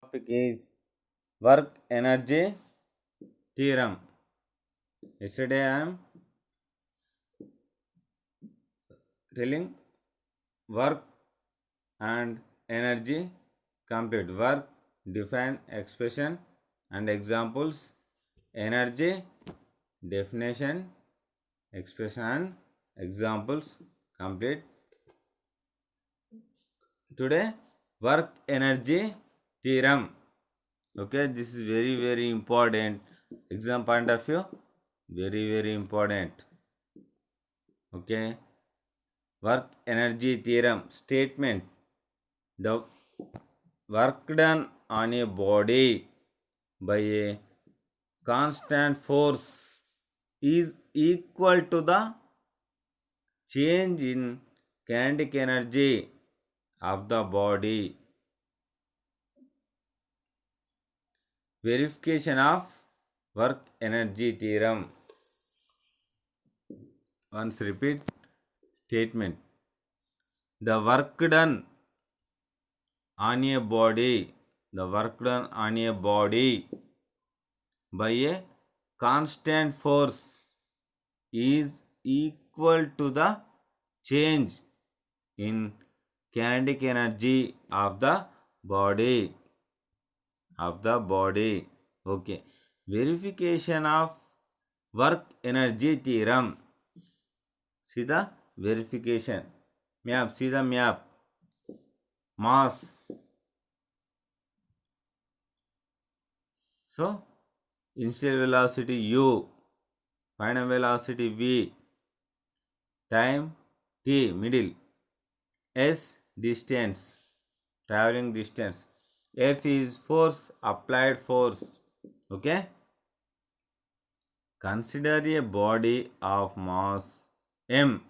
Topic is work energy theorem. Yesterday I am telling work and energy complete. Work, define, expression and examples. Energy, definition, expression and examples complete. Today work energy theorem. Okay, this is very important. Exam point of view, very important. Okay, work energy theorem statement: the work done on a body by a constant force is equal to the change in kinetic energy of the body. Verification of work energy theorem. Once repeat statement: the work done on a body, by a constant force is equal to the change in kinetic energy of the body. Okay, verification of work energy theorem. See the verification map. See the map. Mass. So initial velocity u, final velocity v, time t, middle, s distance, traveling distance, f is force, applied force. Okay, consider a body of mass m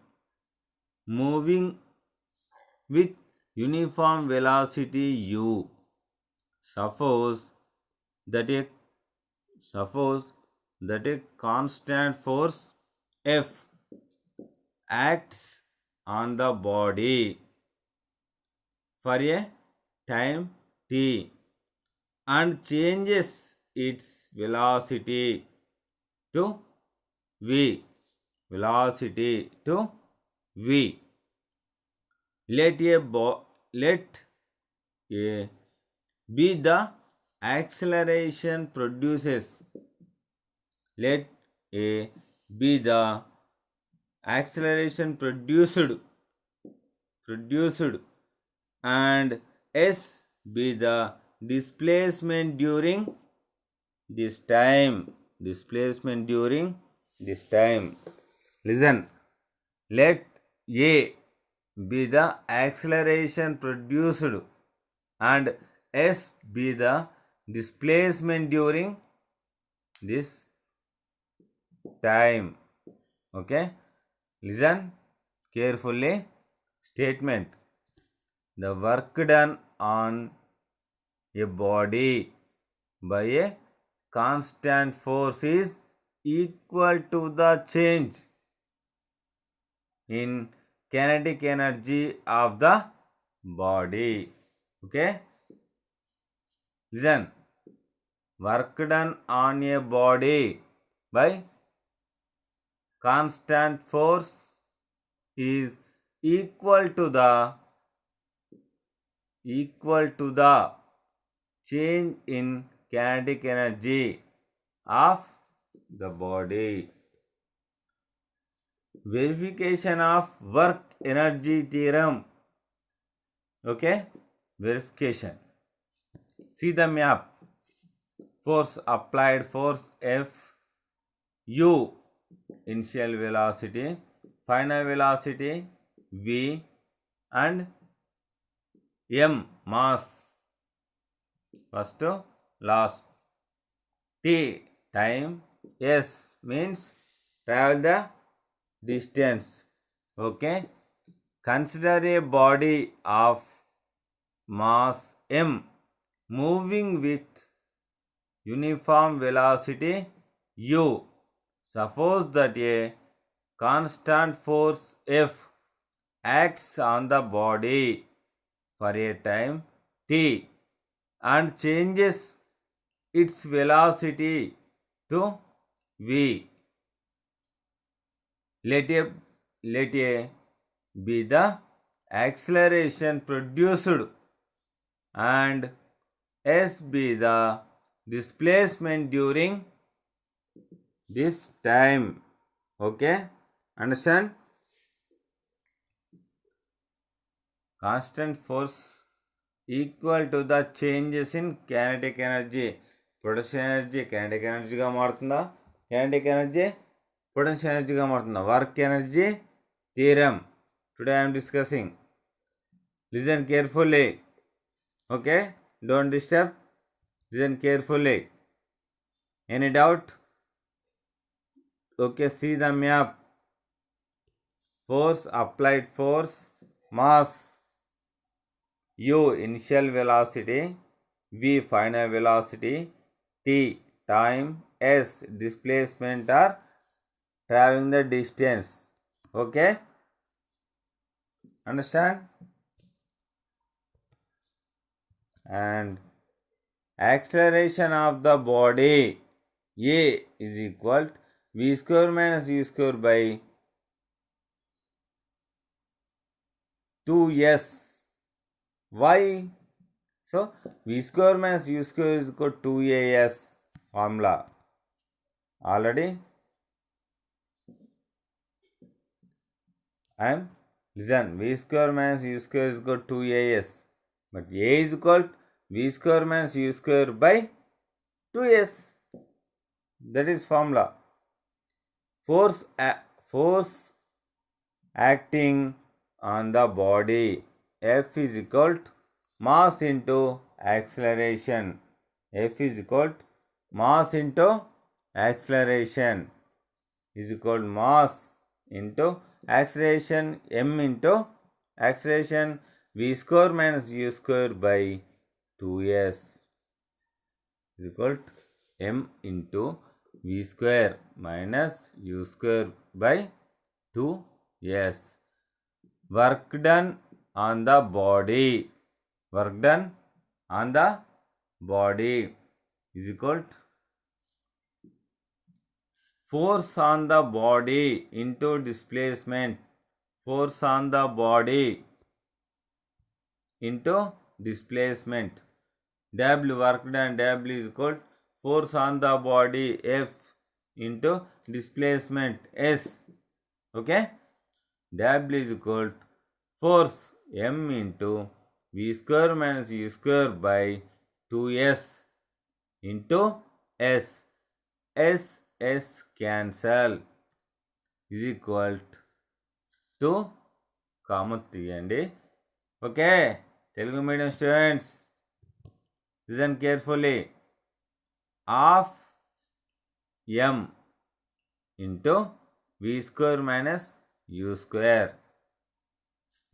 moving with uniform velocity u. Suppose that a constant force F acts on the body for a time t and changes its velocity to v. Let a be the acceleration produces. Let A be the acceleration produced and S be the displacement during this time. Listen. Let A be the acceleration produced and S be the displacement during this time. Okay, listen carefully. Statement: the work done on a body by a constant force is equal to the change in kinetic energy of the body. Okay, listen. Work done on a body by constant force is equal to the change in kinetic energy of the body. Verification of work energy theorem. Okay, verification. See the map. Force, applied force F, u, initial velocity, final velocity v, and m, mass, first to last, t, time, s means travel the distance. Okay, consider a body of mass m moving with uniform velocity u. Suppose that a constant force F acts on the body for a time t and changes its velocity to v. Let A be the acceleration produced and s be the displacement during this time. Okay, understand? Constant force equal to the changes in kinetic energy. Potential energy kinetic energy గా మారుతుందా, kinetic energy potential energy గా మారుతుందా? Work energy theorem today I am discussing. Listen carefully. Okay, don't disturb, listen carefully. Any doubt? Okay, see the map. Force, applied force, mass, u initial velocity, v final velocity, t time, s displacement or traveling the distance. Okay, understand? And acceleration of the body a is equal to v square minus u square by 2s. Why? So v square minus u square is equal to 2as formula. Already I am listen, v square minus u square is equal to 2as, but a is equal to v square minus u square by 2s. That is formula. Force acting on the body F is equal to mass into acceleration. F is equal to mass into acceleration is equal to mass into acceleration m into acceleration v square minus u square by 2s is equal to m into v square minus u square by 2s. Work done on the body. Work done on the body is equal to force on the body into displacement. Force on the body into displacement. W work done, W is equal to force on the body F into displacement S. Okay, W is equal to force m into v square minus u square by 2s into s. S cancel is equal to common తీయండి. Okay, Telugu medium students listen carefully. Of m into v square minus u square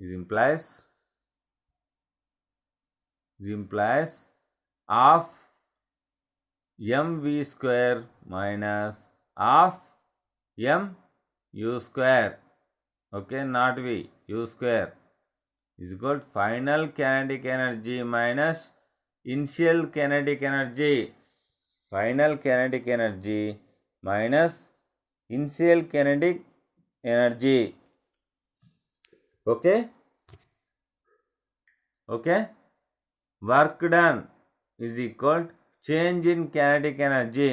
is implies of mv square minus of m u square. Okay, not v, u square is equal to final kinetic energy minus initial kinetic energy. Final kinetic energy minus initial kinetic energy. Okay, okay. Work done is equal to change in kinetic energy.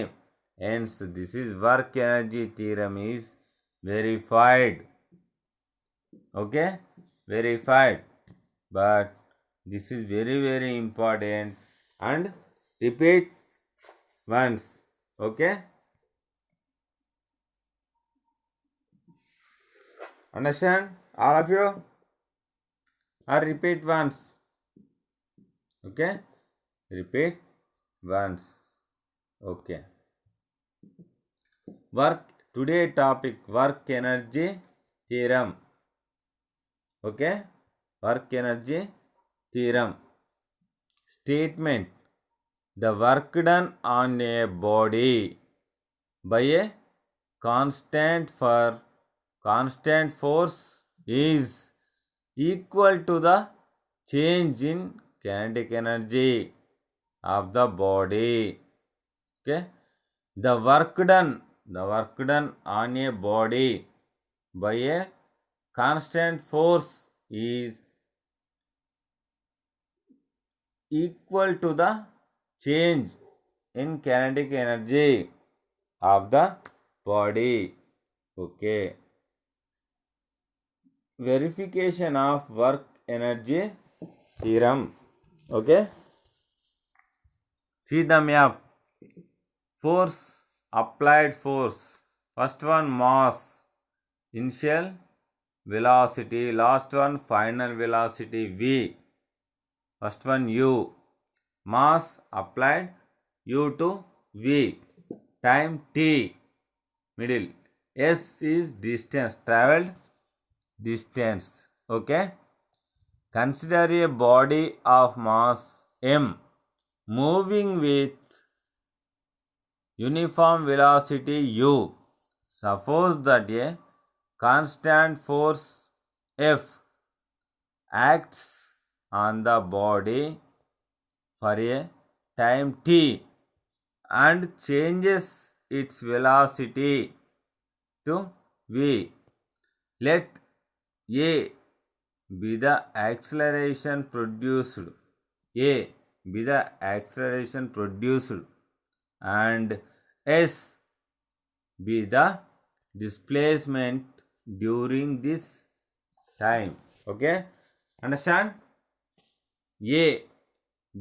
Hence this is work energy theorem is verified. Okay, verified. But this is very very important and repeat once. Okay, understand all of you? Or repeat once. Okay, repeat once. Okay, work today topic work energy theorem. Okay, work energy theorem. Statement: the work done on a body by a constant force is equal to the change in kinetic energy. of the body. Okay, the work done on a body by a constant force is equal to the change in kinetic energy of the body. Okay, verification of work energy theorem. Okay, see the map. Force, applied force. First one mass, initial velocity. Last one final velocity v. First one u, mass applied u to v. Time t, middle. S is distance, traveled distance. Okay. Consider a body of mass m moving with uniform velocity u. Suppose that a constant force F acts on the body for a time t and changes its velocity to v. Let A be the acceleration produced. A be the acceleration produced and S be the displacement during this time. Okay, understand? A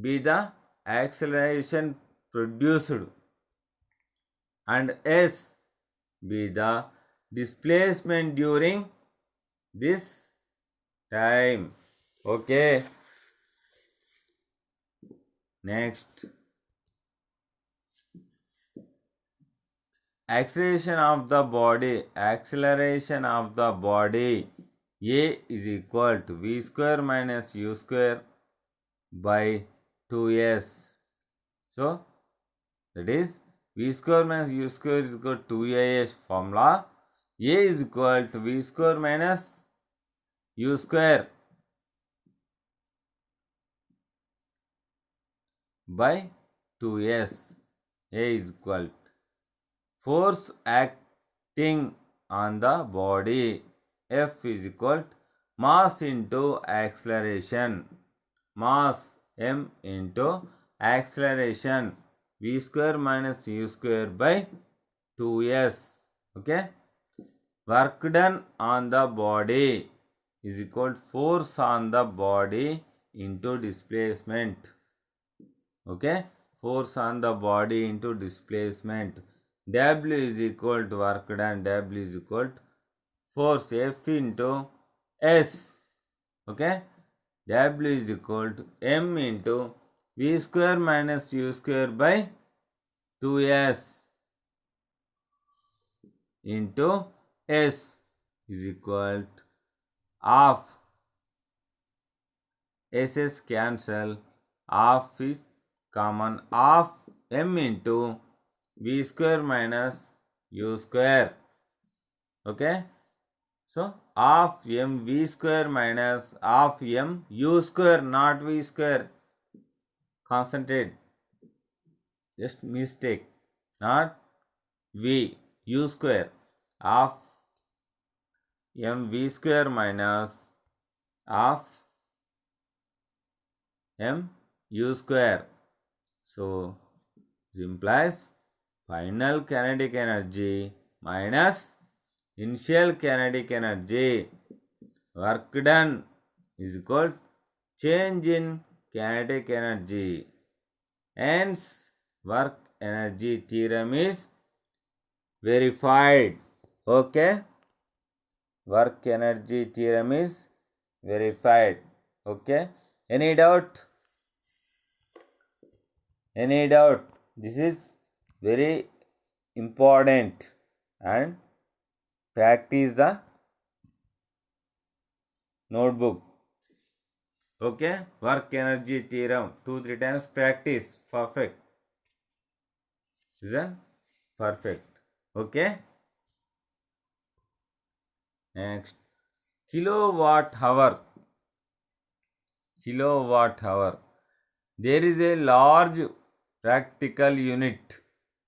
be the acceleration produced and S be the displacement during this time. Okay, next, acceleration of the body. Acceleration of the body A is equal to v square minus u square by 2s. So that is v square minus u square is equal to 2as formula. A is equal to v square minus u square by 2s. A is equal to force acting on the body. F is equal to mass into acceleration. Mass m into acceleration v square minus u square by 2s. Okay. Work done on the body is equal to force on the body into displacement. Okay, force on the body into displacement. W is equal to work done. W is equal to force F into S. Okay, W is equal to M into V square minus U square by 2S into S is equal to half. SS cancel. Half is common. Half M into V square minus U square. Okay. So half m v square minus half m u square, not v square. Concentrate. Just mistake. Not v, u square. Half m v square minus half m u square. So this implies final kinetic energy minus initial kinetic energy. Work done is equal to change in kinetic energy. Hence, work energy theorem is verified. Okay? Work energy theorem is verified. Okay? Any doubt? Any doubt? This is very important and practice the notebook. Okay, work energy theorem 2-3 times practice. Perfect. Isn't perfect? Okay. Next, kilowatt hour. Kilowatt hour. There is a large practical unit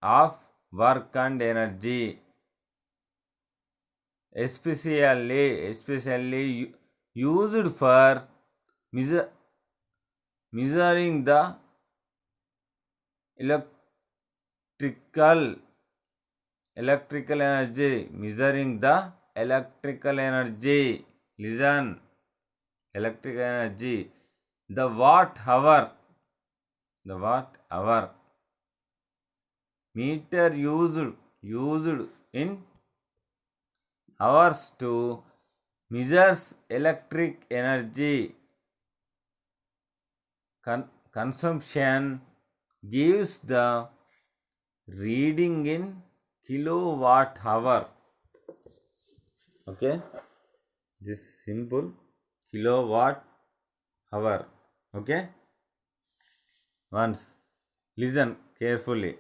of work and energy, especially used for measuring the electrical energy. Measuring the electrical energy. Listen, electrical energy. The watt hour. Meter used in hours to measures electric energy consumption, gives the reading in kilowatt hour. Okay, this simple kilowatt hour. Okay, once listen carefully.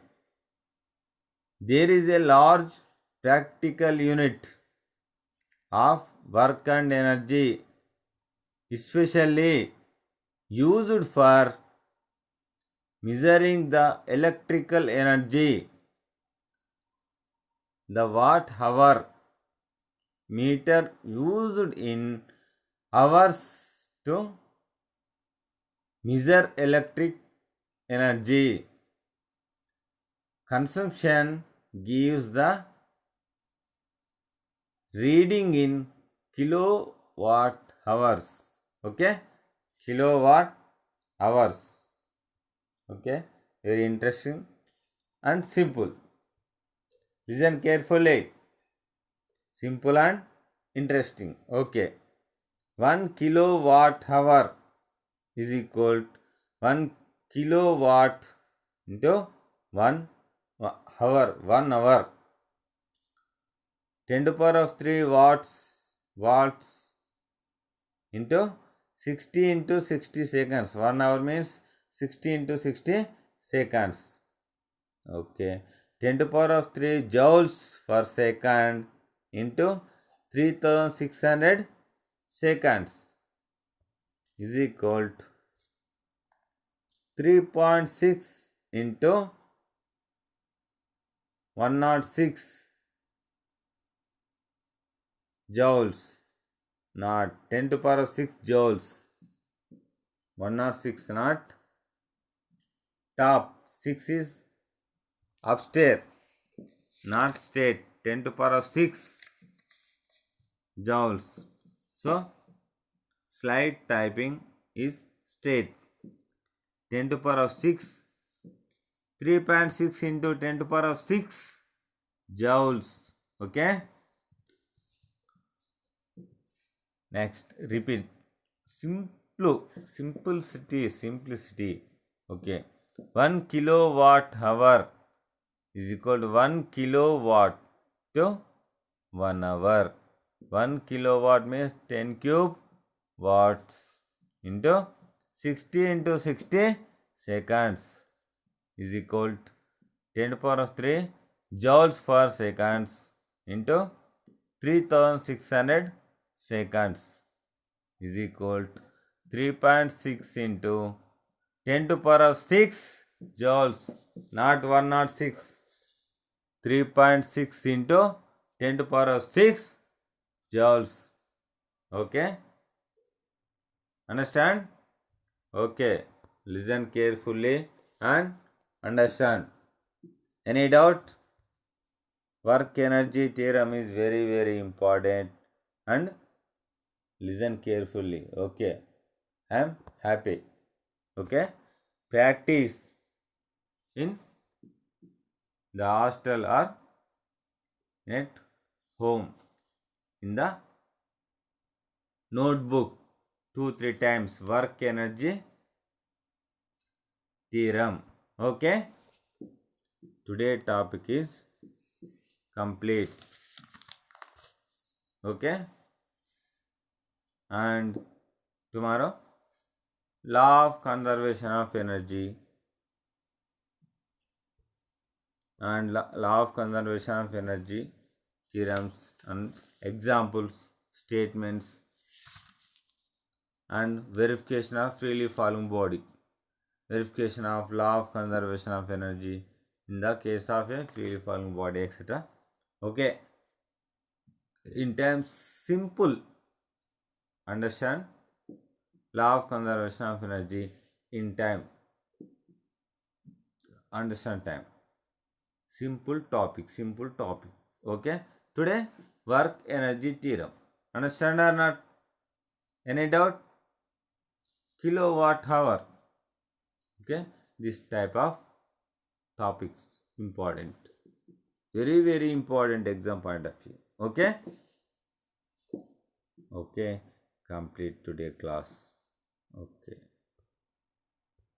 There is a large practical unit of work and energy, especially used for measuring the electrical energy. The watt hour, meter used in hours to measure electric energy consumption, gives the reading in kilowatt hours. Okay, kilowatt hours. Okay, very interesting and simple. Listen carefully. Simple and interesting. Okay, 1 kilowatt hour is equal to 1 kilowatt into 1 hour. 1 hour. 10 to the power of 3 watts into 60 into 60 seconds. 1 hour means 60 into 60 seconds. Okay. 10 to the power of 3 joules per second into 3600 seconds is equal to 3.6 into 106 joules, not 10 to the power of 6 joules. 106, not top. 6 is upstairs, not state. 10 to the power of 6 joules. So, slide typing is straight. 10 to the power of 6, 3.6 into 10 to the power of 6 joules. Okay. Next, repeat. Simplicity. Okay. 1 kilowatt hour is equal to 1 kilowatt to 1 hour. 1 kilowatt means 10 cube watts into 60 into 60 seconds is equal to 10 to the power of 3 joules per seconds into 3600 seconds is equal to 3.6 into 10 to the power of 6 joules, not 106. 3.6 into 10 to the power of 6 joules. Okay, understand? Okay, listen carefully and understand. Any doubt? Work energy theorem is very, very important and listen carefully. Okay, I am happy. Okay, practice in the hostel or at home in the notebook 2-3 times work energy theorem. Okay, today topic is complete. Okay, and tomorrow law of conservation of energy and law of conservation of energy theorems and examples, statements and verification of freely falling body. verification of law of conservation of energy in the case of a freely falling body, etc. Okay, in terms simple, understand law of conservation of energy in time, understand time. Simple topic. Okay, today work energy theorem, understand or not? Any doubt? Kilowatt hour. Okay, this type of topics important, very important exam point of view. Okay, okay, complete today class. Okay.